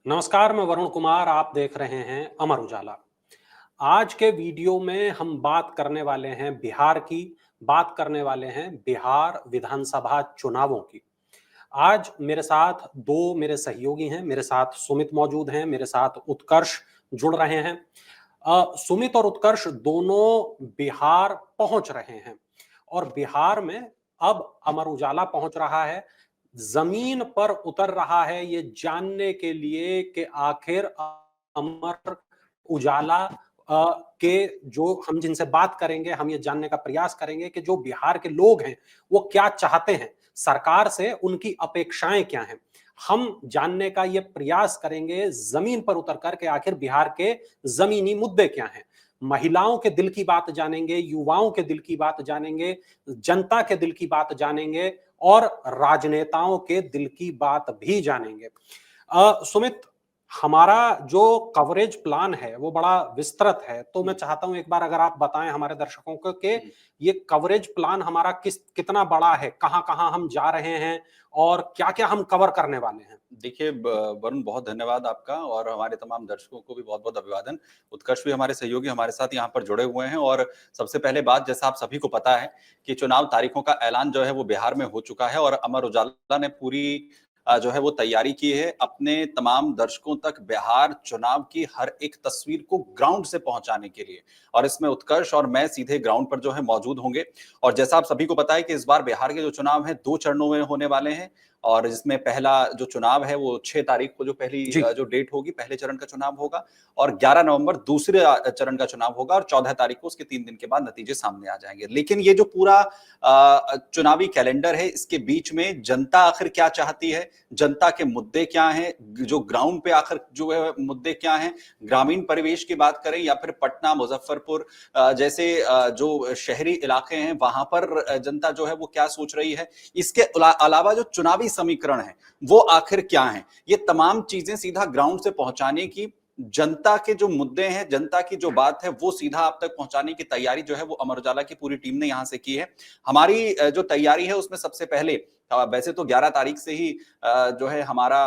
नमस्कार, मैं वरुण कुमार। आप देख रहे हैं अमर उजाला। आज के वीडियो में हम बात करने वाले हैं बिहार की, बात करने वाले हैं बिहार विधानसभा चुनावों की। आज मेरे साथ दो मेरे सहयोगी हैं। मेरे साथ सुमित मौजूद हैं, मेरे साथ उत्कर्ष जुड़ रहे हैं। सुमित और उत्कर्ष दोनों बिहार पहुंच रहे हैं और बिहार में अब अमर उजाला पहुंच रहा है, जमीन पर उतर रहा है ये जानने के लिए कि आखिर अमर उजाला के जो हम जिनसे बात करेंगे, हम ये जानने का प्रयास करेंगे कि जो बिहार के लोग हैं वो क्या चाहते हैं, सरकार से उनकी अपेक्षाएं क्या हैं। हम जानने का ये प्रयास करेंगे जमीन पर उतर कर के आखिर बिहार के जमीनी मुद्दे क्या हैं। महिलाओं के दिल की बात जानेंगे, युवाओं के दिल की बात जानेंगे, जनता के दिल की बात जानेंगे और राजनेताओं के दिल की बात भी जानेंगे। सुमित, हमारा जो कवरेज प्लान है वो बड़ा विस्तृत है, तो मैं चाहता हूं एक बार अगर आप बताएं हमारे दर्शकों को कि ये कवरेज प्लान हमारा कितना बड़ा है, कहां कहां हम जा रहे हैं और क्या क्या हम कवर करने वाले हैं। देखिए वरुण, बहुत धन्यवाद आपका और हमारे तमाम दर्शकों को भी बहुत-बहुत अभिवादन। उत्कर्ष भी हमारे सहयोगी हमारे साथ यहाँ पर जुड़े हुए हैं और सबसे पहले बात, जैसा आप सभी को पता है कि चुनाव तारीखों का ऐलान जो है वो बिहार में हो चुका है और अमर उजाला ने पूरी जो है वो तैयारी की है अपने तमाम दर्शकों तक बिहार चुनाव की हर एक तस्वीर को ग्राउंड से पहुंचाने के लिए। और इसमें उत्कर्ष और मैं सीधे ग्राउंड पर जो है मौजूद होंगे। और जैसा आप सभी को पता है कि इस बार बिहार के जो चुनाव हैं 2 चरणों में होने वाले हैं और इसमें पहला जो चुनाव है वो 6 तारीख को जो पहली जो डेट होगी, पहले चरण का चुनाव होगा और 11 नवंबर दूसरे चरण का चुनाव होगा और 14 तारीख को उसके 3 दिन के बाद नतीजे सामने आ जाएंगे। लेकिन ये जो पूरा चुनावी कैलेंडर है, इसके बीच में जनता आखिर क्या चाहती है, जनता के मुद्दे क्या हैं, जो ग्राउंड पे आखिर जो है मुद्दे क्या हैं, ग्रामीण परिवेश की बात करें या फिर पटना, मुजफ्फरपुर जैसे जो शहरी इलाके हैं वहां पर जनता जो है वो क्या सोच रही है, इसके अलावा जो चुनावी समीकरण है वो आखिर क्या है, ये तमाम चीजें सीधा ग्राउंड से पहुंचाने की, जनता के जो मुद्दे हैं, जनता की जो बात है वो सीधा आप तक पहुंचाने की तैयारी जो है वो अमर उजाला की पूरी टीम ने यहां से की है। हमारी जो तैयारी है उसमें सबसे पहले वैसे तो 11 तारीख से ही जो है हमारा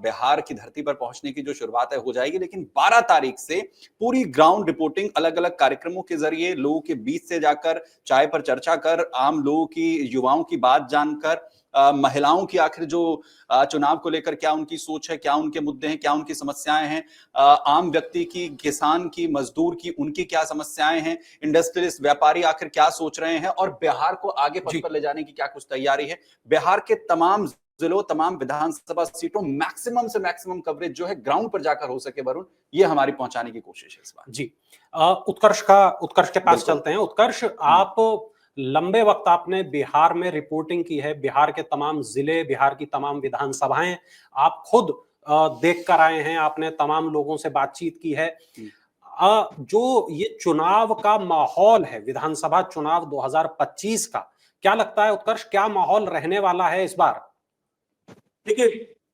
बिहार की धरती पर पहुंचने की जो शुरुआत है हो जाएगी, लेकिन 12 तारीख से पूरी ग्राउंड रिपोर्टिंग अलग अलग कार्यक्रमों के जरिए लोगों के बीच से जाकर, चाय पर चर्चा कर, आम लोगों की, युवाओं की बात जानकर, महिलाओं की आखिर जो चुनाव को लेकर क्या उनकी सोच है, क्या उनके मुद्दे हैं, क्या उनकी समस्याएं हैं, आम व्यक्ति की, किसान की, मजदूर की, उनकी क्या समस्याएं हैं, इंडस्ट्रियलिस्ट, व्यापारी आखिर क्या सोच रहे हैं और बिहार को आगे पथ पर ले जाने की क्या कुछ तैयारी है। बिहार के तमाम जिलों, तमाम विधानसभा सीटों, मैक्सिमम से मैक्सिमम कवरेज जो है ग्राउंड पर जाकर हो सके वरुण, ये हमारी पहुंचाने की कोशिश है इस बार। जी, उत्कर्ष के पास चलते हैं। उत्कर्ष, आप लंबे वक्त आपने बिहार में रिपोर्टिंग की है, बिहार के तमाम जिले, बिहार की तमाम विधानसभाएं आप खुद देख कर आए हैं, आपने तमाम लोगों से बातचीत की है। जो ये चुनाव का माहौल है, विधानसभा चुनाव 2025 का, क्या लगता है उत्कर्ष, क्या माहौल रहने वाला है इस बार? देखिए,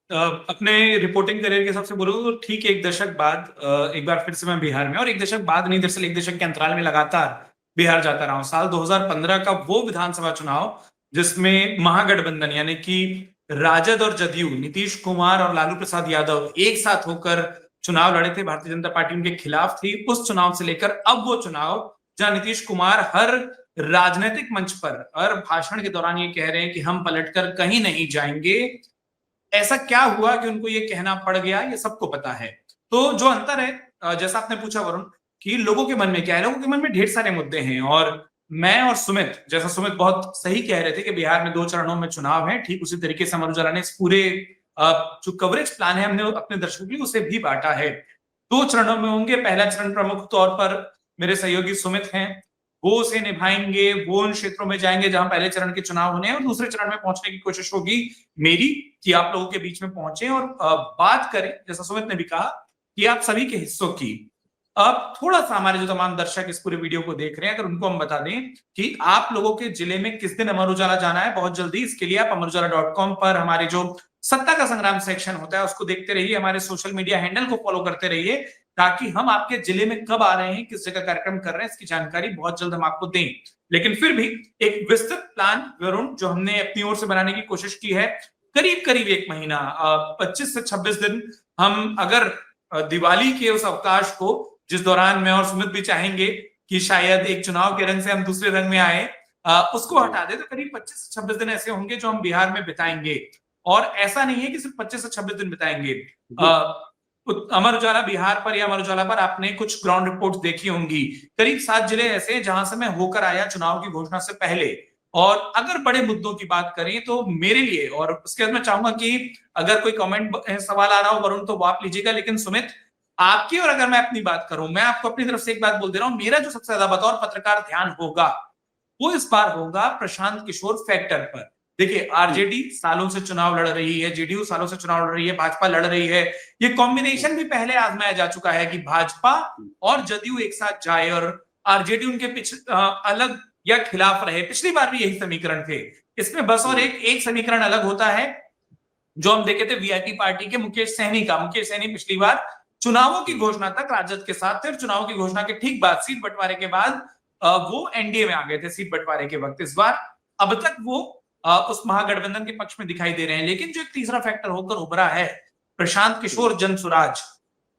अपने रिपोर्टिंग करियर के हिसाब से बोलूं तो ठीक है, एक दशक बाद एक बार फिर से मैं बिहार में, और एक दशक बाद नहीं, दरअसल एक दशक के अंतराल में लगातार बिहार जाता रहा हूं। साल 2015 का वो विधानसभा चुनाव जिसमें महागठबंधन यानी कि राजद और जदयू, नीतीश कुमार और लालू प्रसाद यादव एक साथ होकर चुनाव लड़े थे, भारतीय जनता पार्टी उनके खिलाफ थी। उस चुनाव से लेकर अब वो चुनाव जहां नीतीश कुमार हर राजनीतिक मंच पर और भाषण के दौरान ये कह रहे हैं कि हम पलटकर कहीं नहीं जाएंगे, ऐसा क्या हुआ कि उनको ये कहना पड़ गया, ये सबको पता है। तो जो अंतर है, जैसा आपने पूछा वरुण, कि लोगों के मन में क्या है, लोगों के मन में ढेर सारे मुद्दे हैं और मैं और सुमित, जैसा सुमित बहुत सही कह रहे थे कि बिहार में 2 चरणों में चुनाव है, ठीक उसी तरीके से अमर उजाला ने इस पूरे जो कवरेज प्लान है हमने अपने दर्शकों के लिए उसे भी बांटा है। 2 चरणों में होंगे। पहला चरण प्रमुख तौर पर मेरे सहयोगी सुमित हैं, वो उसे निभाएंगे, वो उन क्षेत्रों में जाएंगे जहां पहले चरण के चुनाव होने हैं, और दूसरे चरण में पहुंचने की कोशिश होगी मेरी कि आप लोगों के बीच में पहुंचे और बात करें, जैसा सुमित ने भी कहा, कि आप सभी के हिस्सों की। अब थोड़ा सा हमारे जो तमाम दर्शक इस पूरे वीडियो को देख रहे हैं, अगर उनको हम बता दें कि आप लोगों के जिले में किस दिन अमर उजाला जाना है बहुत जल्दी, इसके लिए आप अमरउजाला.com पर हमारे जो सत्ता का संग्राम सेक्शन होता है उसको देखते रहिए, हमारे सोशल मीडिया हैंडल को फॉलो करते रहिए, ताकि हम आपके जिले में कब आ रहे हैं, किस जगह कार्यक्रम कर रहे हैं, इसकी जानकारी बहुत जल्द हम आपको दें। लेकिन फिर भी एक विस्तृत प्लान वरुण जो हमने अपनी ओर से बनाने की कोशिश की है, करीब करीब 1 महीना, 25 से 26 दिन हम अगर दिवाली के उस अवकाश को, जिस दौरान मैं और सुमित भी चाहेंगे कि शायद एक चुनाव के रंग से हम दूसरे रंग में आए, उसको हटा दे तो करीब 25 से 26 दिन ऐसे होंगे जो हम बिहार में बिताएंगे। और ऐसा नहीं है कि सिर्फ 25 से 26 दिन बिताएंगे। अमर उजाला बिहार पर या अमर उजाला पर आपने कुछ ग्राउंड रिपोर्ट्स देखी होंगी। करीब 7 जिले ऐसे हैं जहां से मैं होकर आया चुनाव की घोषणा से पहले। और अगर बड़े मुद्दों की बात करें तो मेरे लिए, और उसके बाद मैं चाहूंगा कि अगर कोई कमेंट सवाल आ रहा हो वरुण तो वो आप लीजिएगा, लेकिन सुमित आपकी और अगर मैं अपनी बात करूं, मैं आपको अपनी तरफ से एक बात बोल दे रहा हूं, मेरा जो सबसे ज्यादा बतौर पत्रकार ध्यान होगा वो इस बार होगा प्रशांत किशोर फैक्टर पर। देखिए, आरजेडी सालों से चुनाव लड़ रही है, जेडीयू सालों से चुनाव लड़ रही है, भाजपा लड़ रही है। ये कॉम्बिनेशन भी पहले आजमाया जा चुका है कि भाजपा और जदयू एक साथ जाए और आरजेडी उनके अलग या खिलाफ रहे। पिछली बार भी यही समीकरण थे। इसमें बस और एक समीकरण अलग होता है जो हम देखे थे वीआईपी पार्टी के मुकेश सहनी का। मुकेश सहनी पिछली बार चुनावों की घोषणा तक राजद के साथ थे और चुनाव की घोषणा के ठीक बाद, सीट बंटवारे के बाद वो एनडीए में आ गए थे सीट बंटवारे के वक्त। इस बार अब तक वो उस महागठबंधन के पक्ष में दिखाई दे रहे हैं। लेकिन जो एक तीसरा फैक्टर होकर उभरा है प्रशांत किशोर जनसुराज,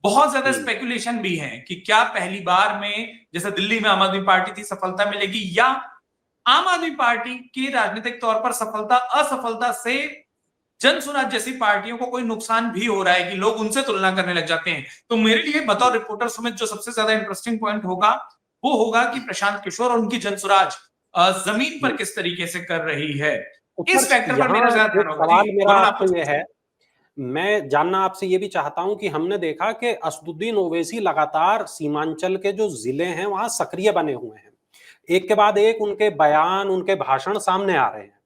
बहुत ज्यादा स्पेकुलेशन भी है कि क्या पहली बार में जैसे दिल्ली में आम आदमी पार्टी थी सफलता मिलेगी, या आम आदमी पार्टी की राजनीतिक तौर पर सफलता असफलता से जनसुराज जैसी पार्टियों को कोई नुकसान भी हो रहा है कि लोग उनसे तुलना करने लग जाते हैं। तो मेरे लिए बतौर रिपोर्टर सुमित जो सबसे ज्यादा इंटरेस्टिंग पॉइंट होगा वो होगा कि प्रशांत किशोर और उनकी जनसुराज जमीन पर किस तरीके से कर रही है। इस फैक्टर पर मेरा ज्यादा ध्यान होगा। सवाल मेरा आपसे ये है, मैं जानना आपसे ये भी चाहता हूं कि हमने देखा कि असदुद्दीन ओवैसी लगातार सीमांचल के जो जिले हैं वहां सक्रिय बने हुए हैं, एक के बाद एक उनके बयान, उनके भाषण सामने आ रहे हैं।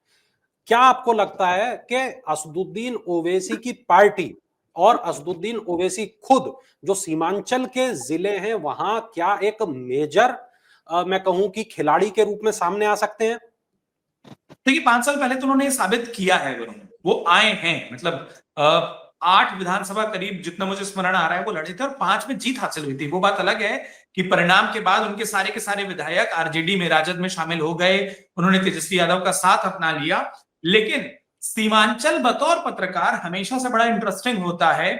क्या आपको लगता है कि असदुद्दीन ओवैसी की पार्टी और असदुद्दीन ओवैसी खुद जो सीमांचल के जिले हैं वहां क्या एक मेजर मैं कहूं कि खिलाड़ी के रूप में सामने आ सकते हैं? देखिए, 5 साल पहले तो उन्होंने साबित किया है, वो आए हैं, मतलब 8 विधानसभा करीब जितना मुझे स्मरण आ रहा है वो लड़े थे और 5 में जीत हासिल हुई थी। वो बात अलग है कि परिणाम के बाद उनके सारे के सारे विधायक आरजेडी में, राजद में शामिल हो गए, उन्होंने तेजस्वी यादव का साथ अपना लिया। लेकिन सीमांचल बतौर पत्रकार हमेशा से बड़ा इंटरेस्टिंग होता है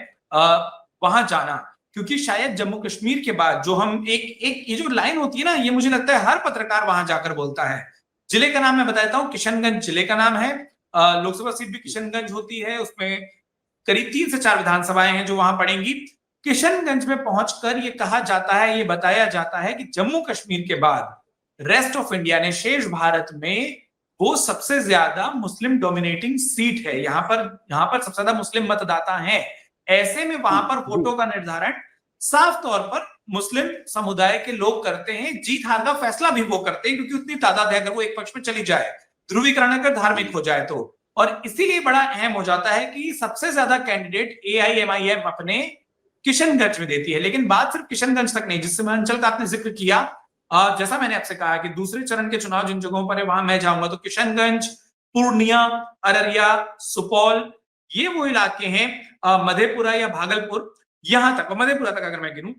वहां जाना, क्योंकि शायद जम्मू कश्मीर के बाद जो हम एक ये जो लाइन होती है ना, ये मुझे लगता है हर पत्रकार वहां जाकर बोलता है। जिले का नाम मैं बताता हूं, किशनगंज जिले का नाम है। लोकसभा सीट भी किशनगंज होती है, उसमें करीब 3 से 4 विधानसभाएं हैं जो वहां पड़ेंगी। किशनगंज में पहुंचकर ये कहा जाता है, ये बताया जाता है कि जम्मू कश्मीर के बाद रेस्ट ऑफ इंडिया ने, शेष भारत में वो सबसे ज्यादा मुस्लिम डोमिनेटिंग सीट है। यहाँ पर सबसे ज्यादा मुस्लिम मतदाता हैं। ऐसे में वहां पर वोटों का निर्धारण साफ तौर पर मुस्लिम समुदाय के लोग करते हैं। जीत हार का फैसला भी वो करते हैं, क्योंकि उतनी तादाद है अगर वो एक पक्ष में चली जाए, ध्रुवीकरण अगर धार्मिक हो जाए तो। और इसीलिए बड़ा अहम हो जाता है कि सबसे ज्यादा कैंडिडेट एआईएमआईएम अपने किशनगंज में देती है। लेकिन बात सिर्फ किशनगंज तक नहीं, जिस सीमांचल का आपने जिक्र किया, जैसा मैंने आपसे कहा कि दूसरे चरण के चुनाव जिन जगहों पर है वहां मैं जाऊंगा, तो किशनगंज, पूर्णिया, अररिया, सुपौल, ये वो इलाके हैं, मधेपुरा या भागलपुर, यहां तक, मधेपुरा तक अगर मैं गिनूं,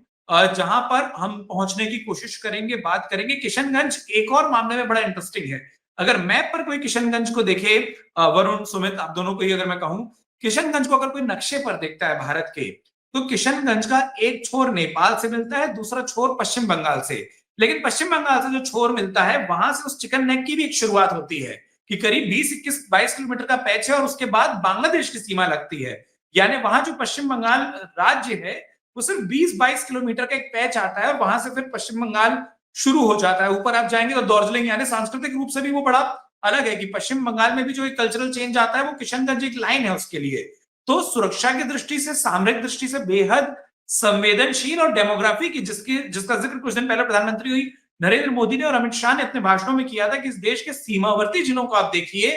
जहां पर हम पहुंचने की कोशिश करेंगे, बात करेंगे। किशनगंज एक और मामले में बड़ा इंटरेस्टिंग है। अगर मैप पर कोई किशनगंज को देखे, वरुण, सुमित, आप दोनों को ही अगर मैं कहूं, किशनगंज को अगर कोई नक्शे पर देखता है भारत के, तो किशनगंज का एक छोर नेपाल से मिलता है, दूसरा छोर पश्चिम बंगाल से। लेकिन पश्चिम बंगाल से जो छोर मिलता है वहां से उस चिकन नेक की भी एक शुरुआत होती है कि करीब 20-21-22 किलोमीटर का पैच है और उसके बाद बांग्लादेश की सीमा लगती है। यानी वहां जो पश्चिम बंगाल राज्य है वो सिर्फ 20-22 किलोमीटर का एक पैच आता है और वहां से फिर पश्चिम बंगाल शुरू हो जाता है। ऊपर आप जाएंगे तो दार्जिलिंग, यानी सांस्कृतिक रूप से भी वो बड़ा अलग है कि पश्चिम बंगाल में भी जो एक कल्चरल चेंज आता है वो किशनगंज एक लाइन है उसके लिए। तो सुरक्षा की दृष्टि से, सामरिक दृष्टि से बेहद संवेदनशील, और डेमोग्राफी की जिसका जिक्र कुछ दिन पहले प्रधानमंत्री नरेंद्र मोदी ने और अमित शाह ने अपने भाषणों में किया था कि इस देश के सीमावर्ती जिलों को आप देखिए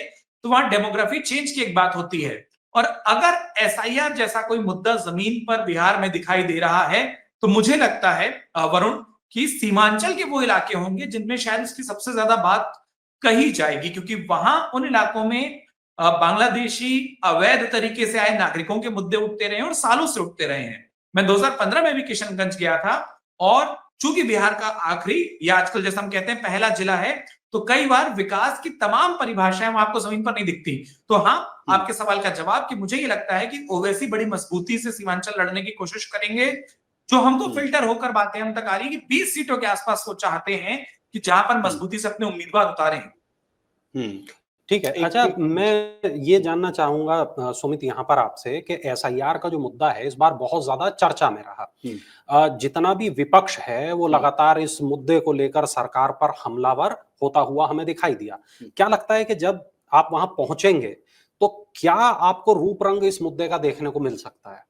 तो वहां डेमोग्राफी चेंज की एक बात होती है। और अगर एसआईआर जैसा कोई मुद्दा जमीन पर बिहार में दिखाई दे रहा है तो मुझे लगता है वरुण कि सीमांचल के वो इलाके होंगे जिनमें शायद इसकी सबसे ज्यादा बात कही जाएगी, क्योंकि वहां उन इलाकों में बांग्लादेशी अवैध तरीके से आए नागरिकों के मुद्दे उठते रहे और सालों से उठते रहे हैं। मैं 2015 में भी किशनगंज गया था और चूंकि बिहार का आखिरी या आजकल जैसा हम कहते हैं पहला जिला है, तो कई बार विकास की तमाम परिभाषाएं वो आपको जमीन पर नहीं दिखती। तो हाँ, आपके सवाल का जवाब कि मुझे ये लगता है कि ओवैसी बड़ी मजबूती से सीमांचल लड़ने की कोशिश करेंगे। जो हमको फिल्टर होकर बातें हम तक आ रही है कि 20 सीटों के आसपास वो चाहते हैं कि जहां पर मजबूती से अपने उम्मीदवार उतारें। ठीक है। अच्छा, मैं ये जानना चाहूंगा सुमित यहाँ पर आपसे कि एसआईआर का जो मुद्दा है इस बार बहुत ज्यादा चर्चा में रहा। जितना भी विपक्ष है वो लगातार इस मुद्दे को लेकर सरकार पर हमलावर होता हुआ हमें दिखाई दिया। क्या लगता है कि जब आप वहां पहुंचेंगे तो क्या आपको रूप रंग इस मुद्दे का देखने को मिल सकता है?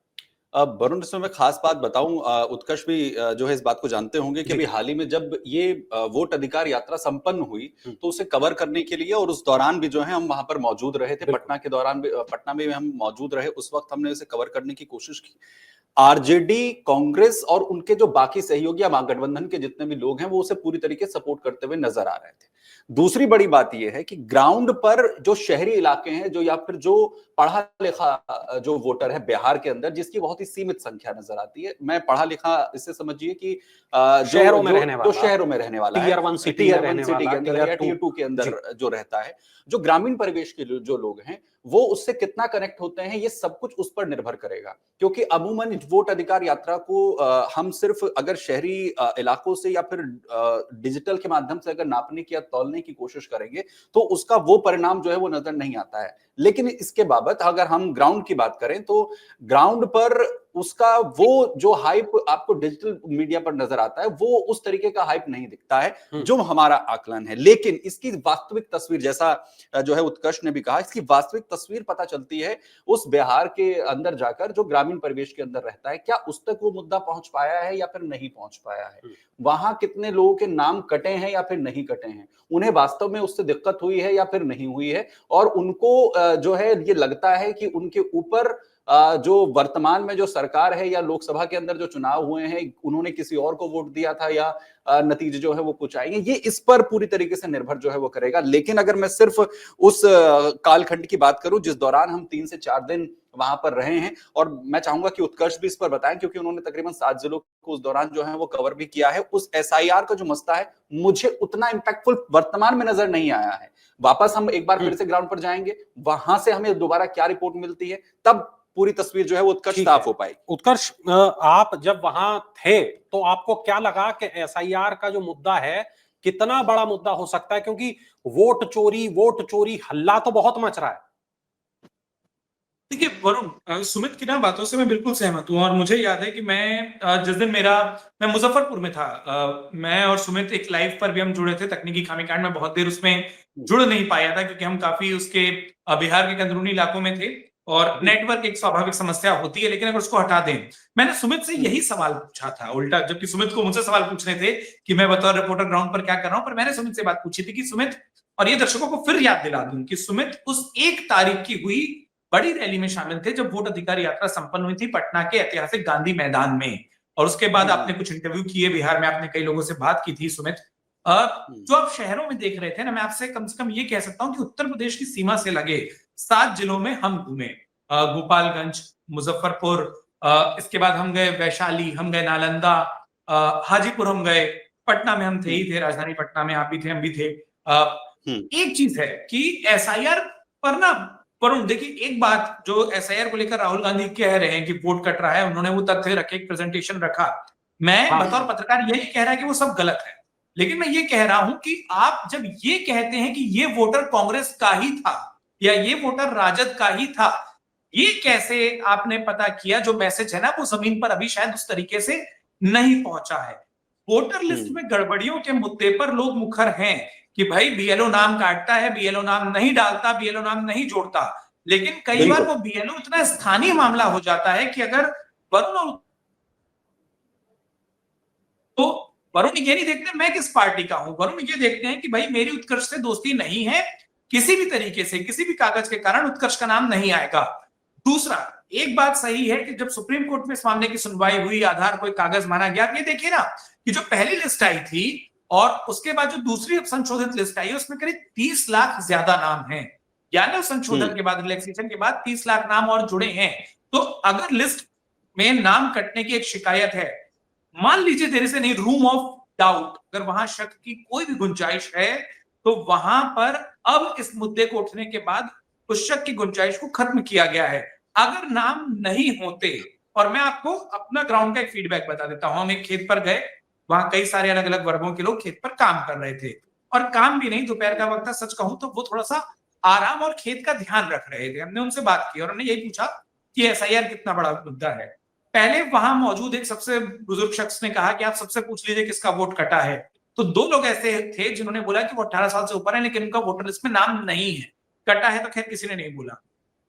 वरुण, इसमें मैं खास बात बताऊं, उत्कर्ष भी जो है इस बात को जानते होंगे कि अभी हाल ही में जब ये वोट अधिकार यात्रा संपन्न हुई तो उसे कवर करने के लिए और उस दौरान भी जो है हम वहां पर मौजूद रहे थे। पटना के दौरान भी, पटना में भी हम मौजूद रहे। उस वक्त हमने उसे कवर करने की कोशिश की। आरजेडी, कांग्रेस और उनके जो बाकी सहयोगी महागठबंधन के जितने भी लोग हैं वो उसे पूरी तरीके से सपोर्ट करते हुए नजर आ रहे थे। दूसरी बड़ी बात यह है कि ग्राउंड पर जो शहरी इलाके हैं, जो या फिर जो पढ़ा लिखा जो वोटर है बिहार के अंदर, जिसकी बहुत ही सीमित संख्या नजर आती है। मैं पढ़ा लिखा इससे समझिए कि शहरों में रहने वाला, जो शहरों में रहने वाला है, टीयर 1 सिटी के अंदर या टीयर 2 के अंदर जो रहता है, जो ग्रामीण परिवेश के जो लोग हैं वो उससे कितना कनेक्ट होते हैं, ये सब कुछ उस पर निर्भर करेगा। क्योंकि अमूमन वोट अधिकार यात्रा को हम सिर्फ अगर शहरी इलाकों से या फिर डिजिटल के माध्यम से अगर नापने की या तौलने की कोशिश करेंगे तो उसका वो परिणाम जो है वो नजर नहीं आता है। लेकिन इसके बाबत अगर हम ग्राउंड की बात करें तो ग्राउंड पर उसका वो जो हाइप आपको डिजिटल मीडिया पर नजर आता है वो उस तरीके का हाइप नहीं दिखता है जो हमारा आकलन है। लेकिन इसकी वास्तविक तस्वीर, जैसा जो है उत्कर्ष ने भी कहा, इसकी वास्तविक तस्वीर पता चलती है उस बिहार के अंदर जाकर जो ग्रामीण परिवेश के अंदर रहता है। क्या उस तक वो मुद्दा पहुंच पाया है या फिर नहीं पहुंच पाया है? वहां कितने लोगों के नाम कटे हैं या फिर नहीं कटे हैं? उन्हें वास्तव में उससे दिक्कत हुई है या फिर नहीं हुई है? और उनको जो है ये लगता है कि उनके ऊपर जो वर्तमान में जो सरकार है या लोकसभा के अंदर जो चुनाव हुए हैं उन्होंने किसी और को वोट दिया था या नतीजे जो है वो कुछ आएंगे, ये इस पर पूरी तरीके से निर्भर जो है वो करेगा। लेकिन अगर मैं सिर्फ उस कालखंड की बात करूं जिस दौरान हम 3 से 4 दिन वहां पर रहे हैं, और मैं चाहूंगा कि उत्कर्ष भी इस पर बताएं क्योंकि उन्होंने तकरीबन 7 जिलों को उस दौरान जो है वो कवर भी किया है। उस एसआईआर का जो मसला है मुझे उतना इंपैक्टफुल वर्तमान में नजर नहीं आया है। वापस हम एक बार फिर से ग्राउंड पर जाएंगे, वहां से हमें दोबारा क्या रिपोर्ट मिलती है, तब पूरी तस्वीर जो है वो उत्कर्ष साफ हो पाई। उत्कर्ष, आप जब वहां थे तो आपको क्या लगा कि एसआईआर का जो मुद्दा है कितना बड़ा मुद्दा हो सकता है? क्योंकि वोट चोरी हल्ला तो बहुत मच रहा है। देखिए वरुण, सुमित की ना बातों से मैं बिल्कुल सहमत हूं। और मुझे याद है कि मैं जिस दिन मैं मुजफ्फरपुर में था, मैं और सुमित एक लाइव पर भी हम जुड़े थे। तकनीकी खामी कांड में बहुत देर उसमें जुड़ नहीं पाया था क्योंकि हम काफी उसके बिहार के अंदरूनी इलाकों में थे और नेटवर्क एक स्वाभाविक समस्या होती है। लेकिन अगर उसको हटा दें, मैंने सुमित से यही सवाल पूछा था उल्टा, जबकि सुमित को मुझसे सवाल पूछने थे कि मैं बतौर रिपोर्टर ग्राउंड पर क्या कर रहा हूं। पर मैंने सुमित से बात पूछी थी कि सुमित, और ये दर्शकों को फिर याद दिला दूं कि सुमित उस 1 तारीख की हुई बड़ी रैली में शामिल थे जब वोट अधिकार यात्रा संपन्न हुई थी पटना के ऐतिहासिक गांधी मैदान में। और उसके बाद आपने कुछ इंटरव्यू किए बिहार में, आपने कई लोगों से बात की थी सुमित। जो आप शहरों में देख रहे थे ना, मैं आपसे कम से कम ये कह सकता हूं कि उत्तर प्रदेश की सीमा से लगे 7 जिलों में हम घूमे। गोपालगंज, मुजफ्फरपुर, इसके बाद हम गए वैशाली, हम गए नालंदा, हाजीपुर हम गए, पटना में हम थे ही थे, राजधानी पटना में आप भी थे, हम भी थे। एक चीज है कि एसआईआर पर ना वरुण, देखिए एक बात जो एसआईआर को लेकर राहुल गांधी कह रहे हैं कि वोट कट रहा है, उन्होंने वो तथ्य रखे, एक प्रेजेंटेशन रखा। मैं बतौर पत्रकार यही कह रहा है कि वो सब गलत है। लेकिन मैं ये कह रहा हूं कि आप जब ये कहते हैं कि ये वोटर कांग्रेस का ही था या ये वोटर राजद का ही था, ये कैसे आपने पता किया? जो मैसेज है ना वो जमीन पर अभी शायद उस तरीके से नहीं पहुंचा है। वोटर लिस्ट में गड़बड़ियों के मुद्दे पर लोग मुखर हैं कि भाई बीएलओ नाम काटता है, बीएलओ नाम नहीं डालता, बीएलओ नाम नहीं जोड़ता। लेकिन कई बार वो बीएलओ इतना स्थानीय मामला हो जाता है कि अगर वरुण तो वरुण ये नहीं देखते मैं किस पार्टी का हूं, वरुण ये देखते हैं कि भाई मेरी उत्कर्ष से दोस्ती नहीं है, किसी भी तरीके से किसी भी कागज के कारण उत्कर्ष का नाम नहीं आएगा। दूसरा, एक बात सही है कि जब सुप्रीम कोर्ट में इस मामले की सुनवाई हुई, आधार कोई कागज माना गया। ये देखिए ना कि जो पहली लिस्ट आई थी और उसके बाद जो दूसरी संशोधित लिस्ट आई है उसमें करीब 30 लाख ज्यादा नाम है। यानी संशोधन के बाद, रिलैक्सेशन के बाद 30 लाख नाम और जुड़े हैं। तो अगर लिस्ट में नाम कटने की एक शिकायत है, मान लीजिए there is any room of doubt, अगर वहां शक की कोई भी गुंजाइश है, तो वहां पर अब इस मुद्दे को उठने के बाद उस शक की गुंजाइश को खत्म किया गया है। अगर नाम नहीं होते, और मैं आपको अपना ग्राउंड का एक फीडबैक बता देता हूं, हम एक खेत पर गए, वहां कई सारे अलग अलग वर्गों के लोग खेत पर काम कर रहे थे, और काम भी नहीं, दोपहर का वक्त था, सच कहूं तो वो थोड़ा सा आराम और खेत का ध्यान रख रहे थे। हमने उनसे बात की और उन्होंने यही पूछा कि एसआईआर कितना बड़ा मुद्दा है। पहले वहां मौजूद एक सबसे बुजुर्ग शख्स ने कहा कि आप सबसे पूछ लीजिए किसका वोट कटा है। तो दो लोग ऐसे थे जिन्होंने बोला कि वो 18 साल से ऊपर है, लेकिन उनका वोटर लिस्ट में नाम नहीं है। कटा है तो खैर किसी ने नहीं बोला।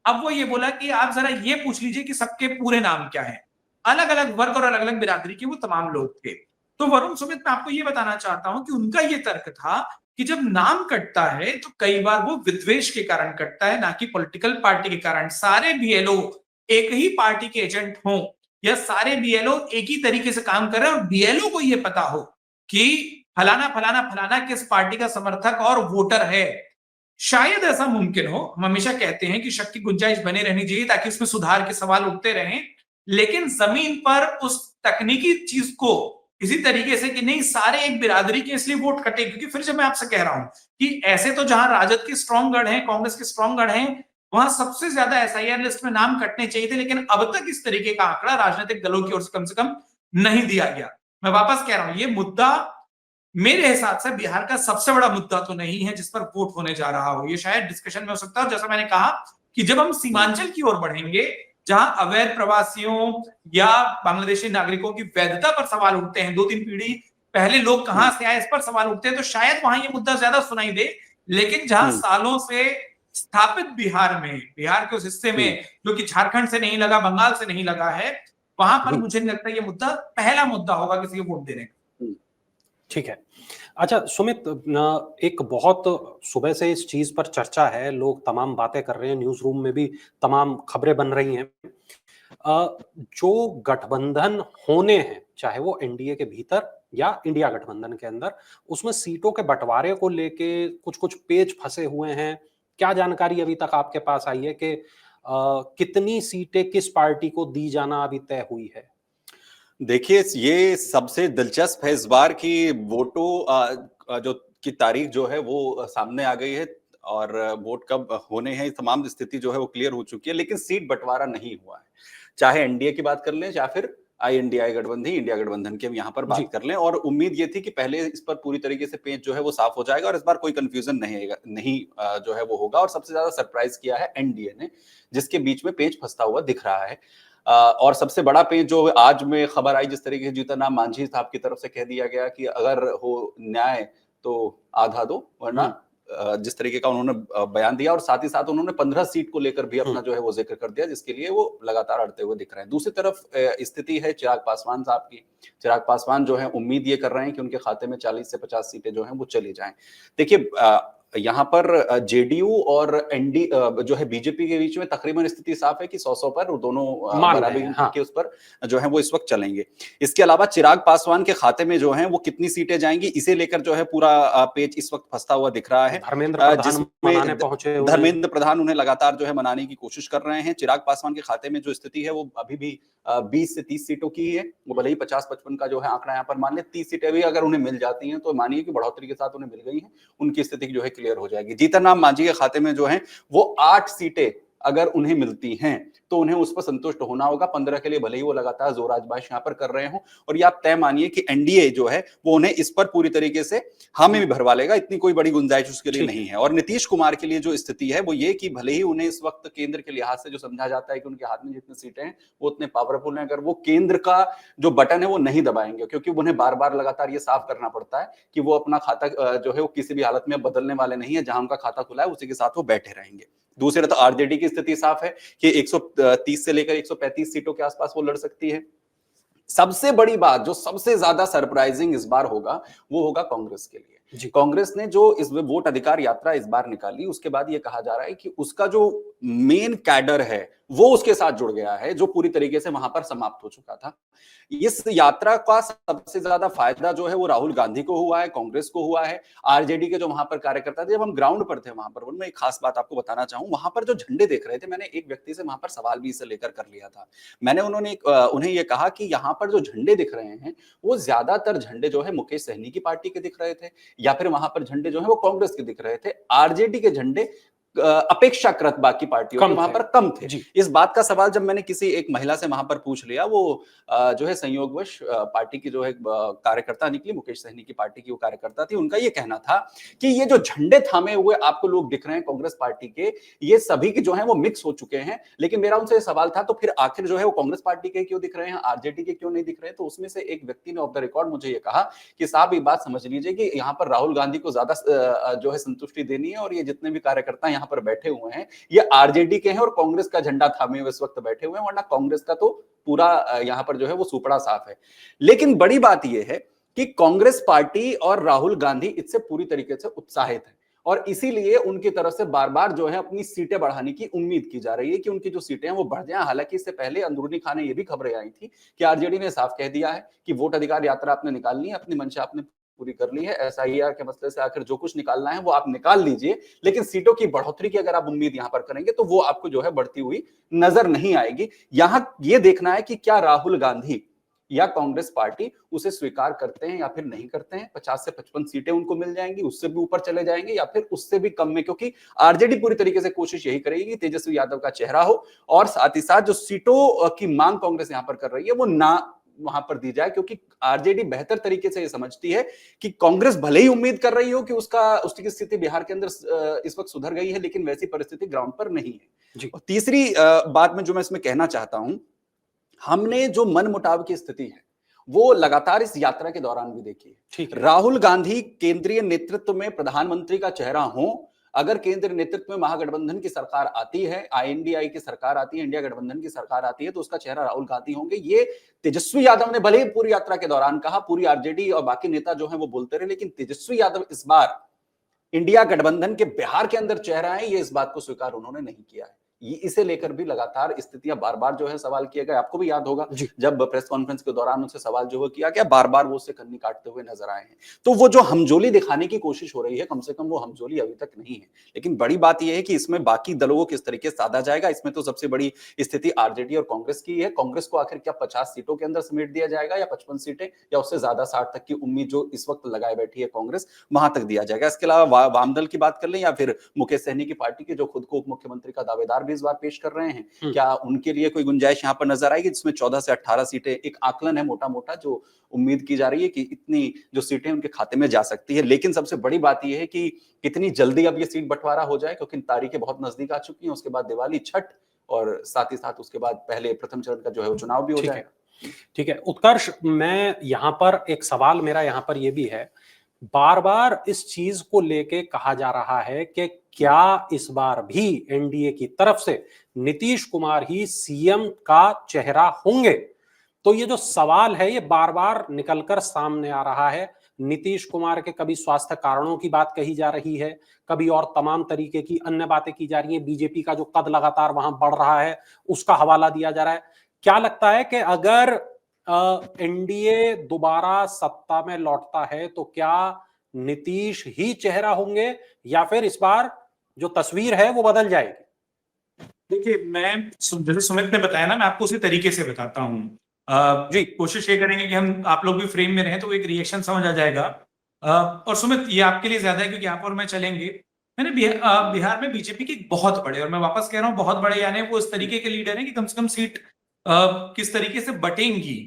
अब वो ये बोला कि आप जरा ये पूछ लीजिए कि सबके पूरे नाम क्या है। अलग अलग वर्ग और अलग अलग बिरादरी के वो तमाम लोग थे। तो वरुण सुमित, मैं आपको ये बताना चाहता हूं कि उनका ये तर्क था कि जब नाम कटता है तो कई बार वो विद्वेष के कारण कटता है, ना कि पॉलिटिकल पार्टी के कारण। सारे बीएलओ एक ही पार्टी के एजेंट हों या सारे बीएलओ एक ही तरीके से काम कर रहे हैं और बीएलओ को ये पता हो कि फलाना फलाना फलाना किस पार्टी का समर्थक और वोटर है, शायद ऐसा मुमकिन हो। हम हमेशा कहते हैं कि शक की गुंजाइश बनी रहनी चाहिए ताकि इसमें सुधार के सवाल उठते रहें, लेकिन जमीन पर उस तकनीकी चीज को इसी तरीके से कि नहीं सारे एक बिरादरी के इसलिए वोट कटे, क्योंकि फिर जब मैं आपसे कह रहा हूं कि ऐसे तो जहां राजद के स्ट्रॉन्ग गढ़ हैं, कांग्रेस के स्ट्रॉन्ग गढ़ हैं, वहां सबसे ज्यादा एसआईआर लिस्ट में नाम कटने चाहिए थे, लेकिन अब तक इस तरीके का आंकड़ा राजनीतिक दलों की ओर से कम नहीं दिया गया। मैं वापस कह रहा हूं, ये मुद्दा मेरे हिसाब से बिहार का सबसे बड़ा मुद्दा तो नहीं है जिस पर वोट होने जा रहा हो। ये शायद डिस्कशन में हो सकता है, जैसा मैंने कहा कि जब हम सीमांचल की ओर बढ़ेंगे, जहां अवैध प्रवासियों या बांग्लादेशी नागरिकों की वैधता पर सवाल उठते हैं, 2-3 पीढ़ी पहले लोग कहां से आए इस पर सवाल उठते हैं, तो शायद वहां ये मुद्दा ज्यादा सुनाई दे। लेकिन जहां सालों से स्थापित बिहार में, बिहार के उस हिस्से में जो कि झारखंड से नहीं लगा, बंगाल से नहीं लगा है, वहां पर मुझे नहीं लगता ये मुद्दा पहला मुद्दा होगा किसी को वोट देने का। ठीक है। अच्छा सुमित, एक बहुत सुबह से इस चीज पर चर्चा है, लोग तमाम बातें कर रहे हैं, न्यूज रूम में भी तमाम खबरें बन रही हैं। जो गठबंधन होने हैं, चाहे वो एनडीए के भीतर या इंडिया गठबंधन के अंदर, उसमें सीटों के बंटवारे को लेके कुछ कुछ पेच फंसे हुए हैं। क्या जानकारी अभी तक आपके पास आई है कि कितनी सीटें किस पार्टी को दी जाना अभी तय हुई है? देखिए, ये सबसे दिलचस्प है इस बार की वोटों जो की तारीख जो है वो सामने आ गई है और वोट कब होने हैं, तमाम स्थिति जो है वो क्लियर हो चुकी है, लेकिन सीट बंटवारा नहीं हुआ है। चाहे एनडीए की बात कर लें या फिर आईएनडीआई गठबंधन, इंडिया गठबंधन की हम यहाँ पर बात कर लें, और उम्मीद ये थी कि पहले इस पर पूरी तरीके से पेच जो है वो साफ हो जाएगा और इस बार कोई कंफ्यूजन नहीं जो है वो होगा। और सबसे ज्यादा सरप्राइज किया है एनडीए ने, जिसके बीच में पेच फंसता हुआ दिख रहा है। और सबसे बड़ा पेच जो आज में खबर आई, जिस तरीके से जीतन राम मांझी साहब की तरफ से कह दिया गया कि अगर हो न्याय तो आधा दो, वरना जिस तरीके का उन्होंने बयान दिया, और साथ ही साथ उन्होंने 15 सीट को लेकर भी अपना जो है वो जिक्र कर दिया, जिसके लिए वो लगातार अड़ते हुए दिख रहे हैं। दूसरी तरफ स्थिति है चिराग पासवान साहब की। चिराग पासवान जो है उम्मीद ये कर रहे हैं कि उनके खाते में 40 से 50 सीटें जो हैं वो चली जाएं। देखिए, यहाँ पर जेडीयू और एनडी जो है बीजेपी के बीच में तकरीबन स्थिति साफ है कि 100 पर दोनों बराबरी के उस पर जो है वो इस वक्त चलेंगे। इसके अलावा चिराग पासवान के खाते में जो है वो कितनी सीटें जाएंगी, इसे लेकर जो है पूरा पेच इस वक्त फंसता हुआ दिख रहा है। धर्मेंद्र प्रधान उन्हें लगातार जो है मनाने की कोशिश कर रहे हैं। चिराग पासवान के खाते में जो स्थिति है वो अभी भी 20 से 30 सीटों की है। वो भले ही 50-55 का जो है आंकड़ा यहाँ पर मान ले, 30 सीटें भी अगर उन्हें मिल जाती हैं तो मानिए कि बढ़ोतरी के साथ उन्हें मिल गई हैं, उनकी स्थिति जो है क्लियर हो जाएगी। जीतन राम मांझी के खाते में जो है वो 8 सीटें अगर उन्हें मिलती हैं तो उन्हें उस पर संतुष्ट होना होगा। 15 के लिए भले ही वो लगातार जोर आजमाइश यहाँ पर कर रहे हो, और ये आप तय मानिए कि एनडीए जो है वो उन्हें इस पर पूरी तरीके से हामी भी भरवा लेगा, इतनी कोई बड़ी गुंजाइश उसके लिए नहीं है। और नीतीश कुमार के लिए जो स्थिति है वो ये कि भले ही उन्हें इस वक्त केंद्र के लिहाज से जो समझा जाता है कि उनके हाथ में जितनी सीटें हैं वो उतने पावरफुल हैं, अगर वो केंद्र का जो बटन है वो नहीं दबाएंगे, क्योंकि उन्हें बार बार लगातार ये साफ करना पड़ता है कि वो अपना खाता जो है वो किसी भी हालत में बदलने वाले नहीं है। जहां उनका खाता खुला है उसी के साथ वो बैठे रहेंगे। दूसरी तरफ आरजेडी की स्थिति साफ है कि 130 से लेकर 135 सीटों के आसपास वो लड़ सकती है। सबसे बड़ी बात जो सबसे ज्यादा सरप्राइजिंग इस बार होगा वो होगा कांग्रेस के लिए। कांग्रेस ने जो इस वोट अधिकार यात्रा इस बार निकाली, उसके बाद ये कहा जा रहा है कि उसका जो मेन कैडर है वो उसके साथ जुड़ गया है, जो पूरी तरीके से वहां पर समाप्त हो चुका था। इस यात्रा का सबसे ज्यादा फायदा जो है वो राहुल गांधी को हुआ है, कांग्रेस को हुआ है। आरजेडी के जो वहां पर कार्यकर्ता थे, जब हम ग्राउंड पर थे वहां पर, मैं एक खास बात आपको बताना चाहूं, वहां पर जो झंडे देख रहे थे, मैंने एक व्यक्ति से वहां पर सवाल भी इसे लेकर कर लिया था। मैंने उन्हें ये कहा कि यहाँ पर जो झंडे दिख रहे हैं वो ज्यादातर झंडे जो है मुकेश सहनी की पार्टी के दिख रहे थे। या फिर वहां पर झंडे जो है वो कांग्रेस के दिख रहे थे, आरजेडी के झंडे अपेक्षाकृत बाकी पार्टियों के वहां पर कम थे। इस बात का सवाल जब मैंने किसी एक महिला से वहां पर पूछ लिया, वो जो है संयोगवश पार्टी की जो है कार्यकर्ता निकली, मुकेश सहनी की पार्टी की वो कार्यकर्ता थी, उनका ये कहना था कि ये जो झंडे थामे हुए आपको लोग दिख रहे हैं कांग्रेस पार्टी के, ये सभी के जो है वो मिक्स हो चुके हैं। लेकिन मेरा उनसे सवाल था तो फिर आखिर जो है वो कांग्रेस पार्टी के क्यों दिख रहे हैं, आरजेडी के क्यों नहीं दिख रहे हैं? तो उसमें से एक व्यक्ति ने ऑफ द रिकॉर्ड मुझे ये कहा कि साहब ये बात समझ लीजिए कि यहाँ पर राहुल गांधी को ज्यादा जो है संतुष्टि देनी है, और ये जितने भी कार्यकर्ता यहाँ पर बैठे हुए हैं ये आरजेडी के हैं और कांग्रेस का झंडा थामे हुए इस वक्त बैठे हुए हैं, वरना कांग्रेस का तो पूरा यहाँ पर जो है वो सुपड़ा साफ है। लेकिन बड़ी बात यह है कि कांग्रेस पार्टी और राहुल गांधी इससे पूरी तरीके से उत्साहित है, और इसीलिए उनकी तरफ से बार बार जो है अपनी सीटें बढ़ाने की उम्मीद की जा रही है कि उनकी जो सीटें हैं वो बढ़ जाएं। हालांकि इससे पहले अंदरूनी खाने ये भी खबरें आई थी कि आरजेडी ने साफ कह दिया है कि वोट अधिकार यात्रा आपने निकालनी है, अपनी मंशा आपने पूरी कर ली है, एसआईआर के मसले से आखिर जो कुछ निकालना है वो आप निकाल लीजिए, लेकिन सीटों की बढ़ोतरी की अगर आप उम्मीद यहां पर करेंगे तो वो आपको जो है बढ़ती हुई नजर नहीं आएगी। यहां ये देखना है कि क्या राहुल गांधी या कांग्रेस पार्टी उसे स्वीकार करते हैं या फिर नहीं करते हैं। 50 से 55 सीटें उनको मिल जाएंगी, उससे भी ऊपर चले जाएंगे या फिर उससे भी कम में, क्योंकि आरजेडी पूरी तरीके से कोशिश यही करेगी कि तेजस्वी यादव का चेहरा हो, और साथ ही साथ जो सीटों की मांग कांग्रेस यहां पर कर रही है वो ना वहां पर दी जाए, क्योंकि आरजेडी बेहतर तरीके से ये समझती है कि कांग्रेस भले ही उम्मीद कर रही हो कि उसकी स्थिति बिहार के अंदर इस वक्त सुधर गई है, लेकिन वैसी परिस्थिति ग्राउंड पर नहीं है। और तीसरी बात में जो मैं इसमें कहना चाहता हूं, हमने जो मनमुटाव की स्थिति है वो लगातार इस यात्रा के दौरान भी देखी है। राहुल गांधी केंद्रीय नेतृत्व में प्रधानमंत्री का चेहरा हो, अगर केंद्रीय नेतृत्व में महागठबंधन की सरकार आती है, आईएनडीआई की सरकार आती है, इंडिया गठबंधन की सरकार आती है, तो उसका चेहरा राहुल गांधी होंगे। ये तेजस्वी यादव ने भले ही पूरी यात्रा के दौरान कहा, पूरी आरजेडी और बाकी नेता जो है वो बोलते रहे, लेकिन तेजस्वी यादव इस बार इंडिया गठबंधन के बिहार के अंदर चेहरा है, ये इस बात को स्वीकार उन्होंने नहीं किया है। इसे लेकर भी लगातार स्थितियां बार बार जो है सवाल किए गए। आपको भी याद होगा जब प्रेस कॉन्फ्रेंस के दौरान उनसे सवाल जो है किया गया, बार बार वो उससे कन्नी काटते हुए नजर आए हैं। तो वो जो हमजोली दिखाने की कोशिश हो रही है, कम से कम वो हमजोली अभी तक नहीं है। लेकिन बड़ी बात यह है कि इसमें बाकी दलों को किस तरीके से साधा जाएगा। इसमें तो सबसे बड़ी स्थिति आरजेडी और कांग्रेस की है। कांग्रेस को आखिर क्या 50 सीटों के अंदर समेट दिया जाएगा या 55 सीटें या उससे ज्यादा 60 तक की उम्मीद जो इस वक्त लगाए बैठी है कांग्रेस, वहां तक दिया जाएगा। इसके अलावा वामदल की बात कर लें या फिर मुकेश सहनी की पार्टी के जो खुद को उप मुख्यमंत्री का दावेदार भी इस बार पेश कर रहे हैं, क्या उनके लिए कोई गुंजाइश यहां पर नजर आएगी, जिसमें 14 से 18 सीटें एक आकलन है मोटा मोटा, जो उम्मीद की जा रही है कि इतनी जो सीटें उनके खाते में जा सकती है। लेकिन सबसे बड़ी बात यह है कि कितनी जल्दी अब ये सीट बंटवारा हो जाए, क्योंकि तारीखें बहुत नजदीक आ चुकी हैं। उसके बाद दिवाली, छठ और साथ ही साथ उसके बाद पहले प्रथम चरण का जो है चुनाव भी हो जाएगा। ठीक है उत्कर्ष, मैं यहां पर एक सवाल मेरा यहां पर यह भी है, बार बार इस चीज को लेके कहा जा रहा है कि क्या इस बार भी एनडीए की तरफ से नीतीश कुमार ही सीएम का चेहरा होंगे? तो ये जो सवाल है ये बार बार निकलकर सामने आ रहा है। नीतीश कुमार के कभी स्वास्थ्य कारणों की बात कही जा रही है, कभी और तमाम तरीके की अन्य बातें की जा रही है। बीजेपी का जो कद लगातार वहां बढ़ रहा है उसका हवाला दिया जा रहा है। क्या लगता है कि अगर एनडीए दोबारा सत्ता में लौटता है तो क्या नीतीश ही चेहरा होंगे या फिर इस बार जो तस्वीर है वो बदल जाएगी? देखिए, मैं जैसे सुमित ने बताया ना, मैं आपको उसी तरीके से बताता हूँ। जी, कोशिश ये करेंगे कि हम आप लोग भी फ्रेम में रहें तो एक रिएक्शन समझ आ जाएगा। और सुमित, ये आपके लिए ज्यादा है क्योंकि आप और मैं चलेंगे। मैंने बिहार में बीजेपी के बहुत बड़े, और मैं वापस कह रहा हूँ बहुत बड़े, यानी वो इस तरीके के लीडर हैं कि कम से कम सीट किस तरीके से बटेंगी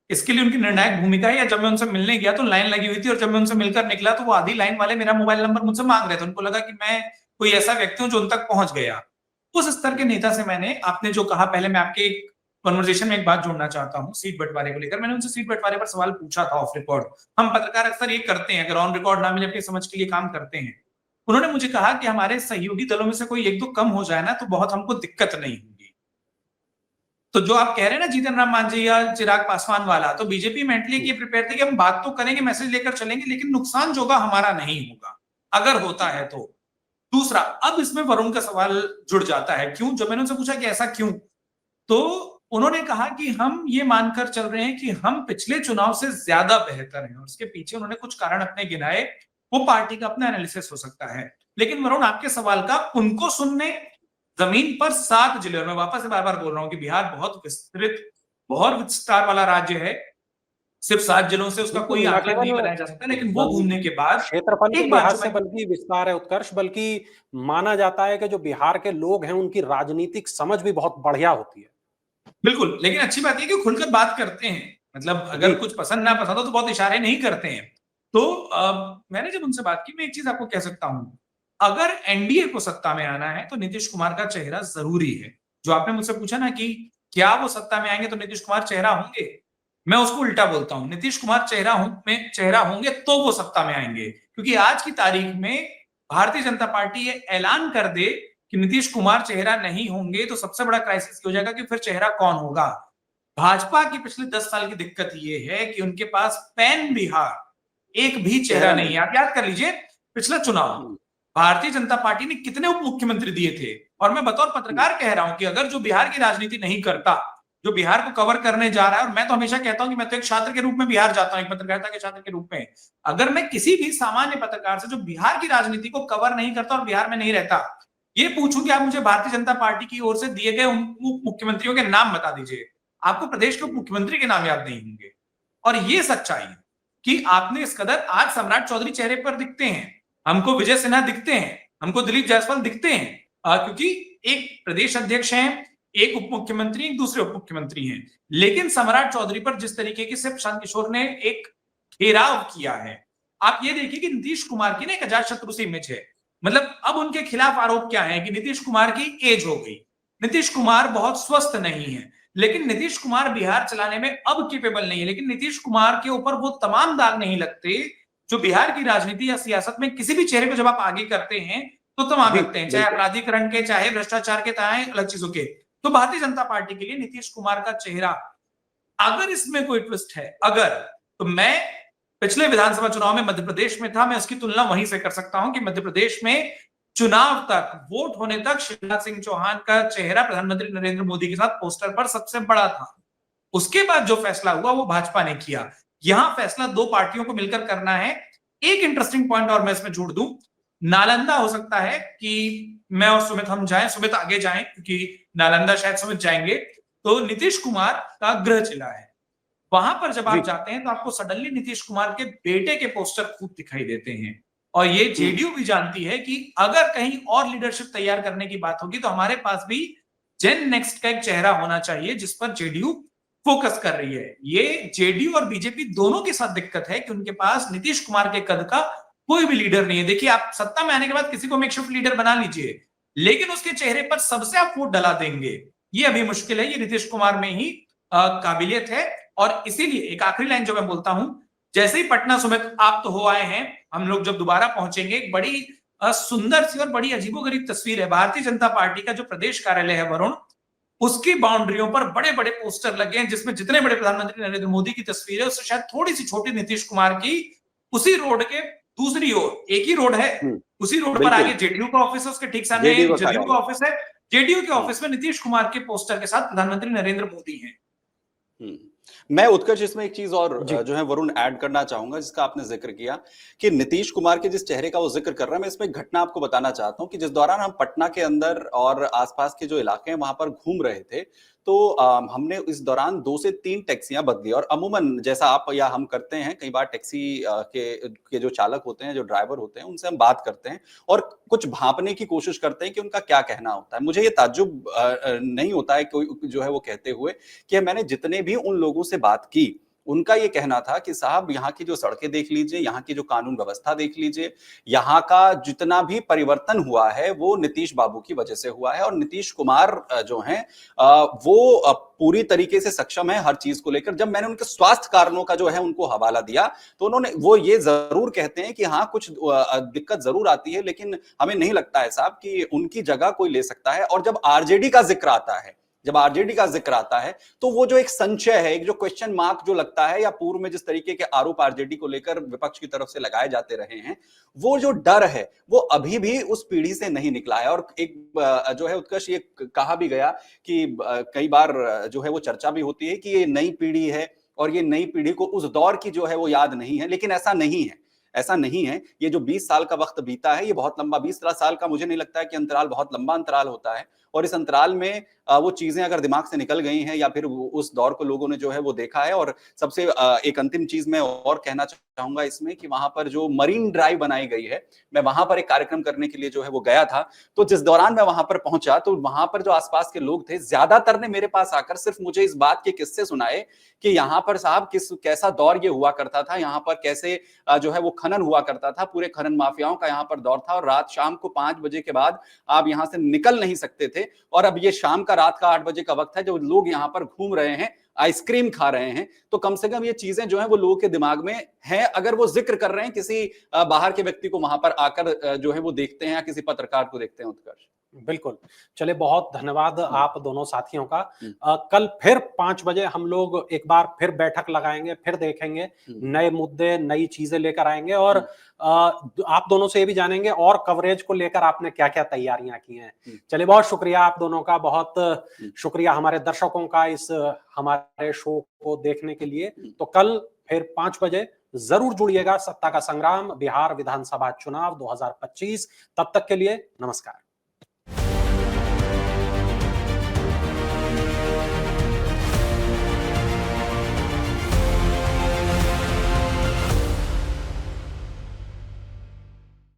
इसके लिए उनकी निर्णायक भूमिका है। या जब मैं उनसे मिलने गया तो लाइन लगी हुई थी, और जब मैं उनसे मिलकर निकला तो वो आधी लाइन वाले मेरा मोबाइल नंबर मुझसे मांग रहे थे। उनको लगा कि मैं कोई ऐसा व्यक्ति हूं जो उन तक पहुंच गया। उस स्तर के नेता से मैंने, आपने जो कहा, पहले मैं आपके कन्वर्सेशन में एक बात जोड़ना चाहता हूं सीट बंटवारे को लेकर। मैंने उनसे सीट बंटवारे पर सवाल पूछा था ऑफ रिकॉर्ड। हम पत्रकार अक्सर ये करते हैं, अगर ऑन रिकॉर्ड ना मिले अपनी समझ के लिए काम करते हैं। उन्होंने मुझे कहा कि हमारे सहयोगी दलों में से कोई एक दो कम हो जाए ना तो बहुत हमको दिक्कत नहीं होगी। तो जो आप कह रहे हैं ना जीतन राम मांझी या चिराग पासवान वाला, तो बीजेपी मेंटली ये प्रिपेयर थे कि हम बात तो करेंगे, मैसेज लेकर चलेंगे, लेकिन नुकसान जो होगा हमारा नहीं होगा अगर होता है तो। दूसरा, अब इसमें वरुण का सवाल जुड़ जाता है, क्यों? जब मैंने उनसे पूछा कि ऐसा क्यों, तो उन्होंने कहा कि हम ये मानकर चल रहे हैं कि हम पिछले चुनाव से ज्यादा बेहतर हैं, और उसके पीछे उन्होंने कुछ कारण अपने गिनाए। वो पार्टी का अपना एनालिसिस हो सकता है, लेकिन वरुण, आपके सवाल का उनको सुनने जमीन पर 7 जिले, और मैं वापस से बार बार बोल रहा हूं कि बिहार बहुत विस्तृत, बहुत विस्तार वाला राज्य है। सिर्फ 7 जिलों से उसका कोई न आकलन नहीं केवल बनाया जा सकता, लेकिन वो घूमने के बाद क्षेत्रफल के एक बात लिहाज जो से मैं बल्कि विस्तार है उत्कर्ष, बल्कि माना जाता है कि जो बिहार के लोग हैं उनकी राजनीतिक समझ भी बहुत बढ़िया होती है। बिल्कुल, लेकिन अच्छी बात ये कि खुलकर बात करते हैं। मतलब जी। अगर कुछ पसंद ना पसंद हो तो बहुत इशारे नहीं करते हैं। तो मैंने जब उनसे बात की, मैं एक चीज आपको कह सकता हूं, अगर एनडीए को सत्ता में आना है तो नीतीश कुमार का चेहरा जरूरी है। जो आपने मुझसे पूछा ना कि क्या वो सत्ता में आएंगे तो नीतीश कुमार चेहरा होंगे, मैं उसको उल्टा बोलता हूं, नीतीश कुमार चेहरा होंगे तो वो सत्ता में आएंगे। क्योंकि आज की तारीख में भारतीय जनता पार्टी ये ऐलान कर दे कि नीतीश कुमार चेहरा नहीं होंगे तो सबसे बड़ा क्राइसिस हो जाएगा कि फिर चेहरा कौन होगा। भाजपा की पिछले 10 साल की दिक्कत ये है कि उनके पास पैन बिहार एक भी चेहरा नहीं है। आप याद कर लीजिए पिछला चुनाव भारतीय जनता पार्टी ने कितने उप मुख्यमंत्री दिए थे, और मैं बतौर पत्रकार कह रहा हूं कि अगर जो बिहार की राजनीति नहीं करता, जो बिहार को कवर करने जा रहा है, और मैं तो हमेशा कहता हूं कि मैं तो एक छात्र के रूप में बिहार जाता हूं, एक पत्रकारिता के छात्र के रूप में, अगर मैं किसी भी सामान्य पत्रकार से जो बिहार की राजनीति को कवर नहीं करता और बिहार में नहीं रहता, ये पूछूं कि आप मुझे भारतीय जनता पार्टी की ओर से दिए गए उप मुख्यमंत्रियों के नाम बता दीजिए, आपको प्रदेश के उप मुख्यमंत्री के नाम याद नहीं होंगे। और ये सच्चाई है कि आपने इस कदर आज सम्राट चौधरी चेहरे पर दिखते हैं, हमको विजय सिन्हा दिखते हैं, हमको दिलीप जायसवाल दिखते हैं, क्योंकि एक प्रदेश अध्यक्ष हैं, एक उप मुख्यमंत्री, एक दूसरे उप मुख्यमंत्री हैं। लेकिन सम्राट चौधरी पर जिस तरीके की से प्रशांत किशोर ने एक घेराव किया है, आप ये देखिए कि नीतीश कुमार की ना एक अजातशत्रु सी इमेज है। मतलब अब उनके खिलाफ आरोप क्या है कि नीतीश कुमार की एज हो गई, नीतीश कुमार बहुत स्वस्थ नहीं है, लेकिन नीतीश कुमार बिहार चलाने में अब कैपेबल नहीं है। लेकिन नीतीश कुमार के ऊपर वो तमाम दाग नहीं लगते जो बिहार की राजनीति या सियासत में किसी भी चेहरे को जब आप आगे करते हैं तो तमाम लगते हैं, चाहे अपराधीकरण के, चाहे भ्रष्टाचार के, चाहे अलग चीजों के। तो भारतीय जनता पार्टी के लिए नीतीश कुमार का चेहरा, अगर इसमें कोई ट्विस्ट है, अगर, तो मैं पिछले विधानसभा चुनाव में मध्य प्रदेश में था, मैं उसकी तुलना वहीं से कर सकता हूं कि मध्य प्रदेश में चुनाव तक, वोट होने तक शिवराज सिंह चौहान का चेहरा प्रधानमंत्री नरेंद्र मोदी के साथ पोस्टर पर सबसे बड़ा था। उसके बाद जो फैसला हुआ वो भाजपा ने किया। यहां फैसला दो पार्टियों को मिलकर करना है। एक इंटरेस्टिंग पॉइंट और मैं इसमें जोड़ दूं, नालंदा हो सकता है कि मैं और सुमित हम जाएं, सुमित आगे जाएं क्योंकि नालंदा शायद सुमित जाएंगे, तो नीतीश कुमार का गृह जिला है। वहां पर जब आप जाते हैं तो आपको सडनली नीतीश कुमार के बेटे के पोस्टर खूब दिखाई देते हैं। और ये जेडीयू भी जानती है कि अगर कहीं और लीडरशिप तैयार करने की बात होगी तो हमारे पास भी जेन नेक्स्ट का एक चेहरा होना चाहिए जिस पर जेडीयू फोकस कर रही है। ये जेडीयू और बीजेपी दोनों के साथ दिक्कत है कि उनके पास नीतीश कुमार के कद का कोई भी लीडर नहीं है। देखिए, आप सत्ता में आने के बाद किसी को मेकशिफ्ट लीडर बना लीजिए, लेकिन उसके चेहरे पर सबसे आप वोट डला देंगे, ये अभी मुश्किल है। ये नीतीश कुमार में ही काबिलियत है। और इसीलिए एक आखिरी लाइन जो मैं बोलता हूं, जैसे ही पटना सुमित आप तो हो आए हैं, हम लोग जब दोबारा पहुंचेंगे, एक बड़ी सुंदर सी और बड़ी अजीबोगरीब तस्वीर है। भारतीय जनता पार्टी का जो प्रदेश कार्यालय है वरुण, उसकी बाउंड्रियों पर बड़े बड़े पोस्टर लगे हैं जिसमें जितने बड़े प्रधानमंत्री नरेंद्र मोदी की तस्वीर है उससे शायद थोड़ी सी छोटी नीतीश कुमार की। उसी रोड के दूसरी ओर, एक ही रोड है, उसी रोड पर आगे जेडीयू का ऑफिस है, उसके ठीक सामने जदयू का ऑफिस है। जेडीयू के ऑफिस में नीतीश कुमार के पोस्टर के साथ प्रधानमंत्री नरेंद्र मोदी हैं। मैं उत्कर्ष इसमें एक चीज और जो है वरुण ऐड करना चाहूंगा, जिसका आपने जिक्र किया कि नीतीश कुमार के जिस चेहरे का वो जिक्र कर रहा है, मैं इसमें एक घटना आपको बताना चाहता हूं कि जिस दौरान हम पटना के अंदर और आसपास के जो इलाके हैं वहां पर घूम रहे थे, तो हमने इस दौरान 2 से 3 टैक्सियां बदली। और अमूमन जैसा आप या हम करते हैं, कई बार टैक्सी के जो चालक होते हैं, जो ड्राइवर होते हैं, उनसे हम बात करते हैं और कुछ भांपने की कोशिश करते हैं कि उनका क्या कहना होता है। मुझे ये ताज्जुब नहीं होता है कोई जो है वो कहते हुए कि मैंने जितने भी उन लोगों से बात की, उनका ये कहना था कि साहब यहाँ की जो सड़कें देख लीजिए, यहाँ की जो कानून व्यवस्था देख लीजिए, यहाँ का जितना भी परिवर्तन हुआ है वो नीतीश बाबू की वजह से हुआ है। और नीतीश कुमार जो हैं वो पूरी तरीके से सक्षम है हर चीज को लेकर। जब मैंने उनके स्वास्थ्य कारणों का जो है उनको हवाला दिया तो उन्होंने वो ये जरूर कहते हैं कि हाँ कुछ दिक्कत जरूर आती है, लेकिन हमें नहीं लगता है साहब कि उनकी जगह कोई ले सकता है। और जब आरजेडी का जिक्र आता है, तो वो जो एक संशय है, एक जो क्वेश्चन मार्क जो लगता है, या पूर्व में जिस तरीके के आरोप आरजेडी को लेकर विपक्ष की तरफ से लगाए जाते रहे हैं, वो जो डर है वो अभी भी उस पीढ़ी से नहीं निकला है। और एक जो है उत्कर्ष, ये कहा भी गया कि कई बार जो है वो चर्चा भी होती है कि ये नई पीढ़ी है और ये नई पीढ़ी को उस दौर की जो है वो याद नहीं है, लेकिन ऐसा नहीं है। ये जो 20 साल का वक्त बीता है, ये बहुत लंबा, 20 साल का मुझे नहीं लगता है कि अंतराल बहुत लंबा अंतराल होता है। और इस अंतराल में वो चीजें अगर दिमाग से निकल गई हैं या फिर उस दौर को लोगों ने जो है वो देखा है। और सबसे एक अंतिम चीज मैं और कहना चाहूंगा इसमें कि वहां पर जो मरीन ड्राइव बनाई गई है, मैं वहां पर एक कार्यक्रम करने के लिए जो है वो गया था। तो जिस दौरान मैं वहां पर पहुंचा तो वहां पर जो आसपास के लोग थे, ज्यादातर ने मेरे पास आकर सिर्फ मुझे इस बात के किस्से सुनाए कि यहाँ पर साहब कैसा दौर ये हुआ करता था, यहाँ पर कैसे जो है वो खनन हुआ करता था, पूरे खनन माफियाओं का यहाँ पर दौर था और रात शाम को 5 बजे के बाद आप यहाँ से निकल नहीं सकते थे। और अब ये शाम का रात का 8 बजे का वक्त है, जो लोग यहाँ पर घूम रहे हैं, आइसक्रीम खा रहे हैं। तो कम से कम ये चीजें जो है वो लोगों के दिमाग में है, अगर वो जिक्र कर रहे हैं किसी बाहर के व्यक्ति को वहां पर आकर जो है वो देखते हैं या किसी पत्रकार को देखते हैं। उत्कर्ष, बिल्कुल। चलिए, बहुत धन्यवाद आप दोनों साथियों का। कल फिर 5 बजे हम लोग एक बार फिर बैठक लगाएंगे, फिर देखेंगे, नए मुद्दे, नई चीजें लेकर आएंगे और आप दोनों से ये भी जानेंगे और कवरेज को लेकर आपने क्या-क्या तैयारियां की हैं। चलिए, बहुत शुक्रिया आप दोनों का, बहुत शुक्रिया हमारे दर्शकों का इस हमारे शो को देखने के लिए। तो कल फिर 5 बजे जरूर जुड़िएगा। सत्ता का संग्राम, बिहार विधानसभा चुनाव 2025। तब तक के लिए नमस्कार।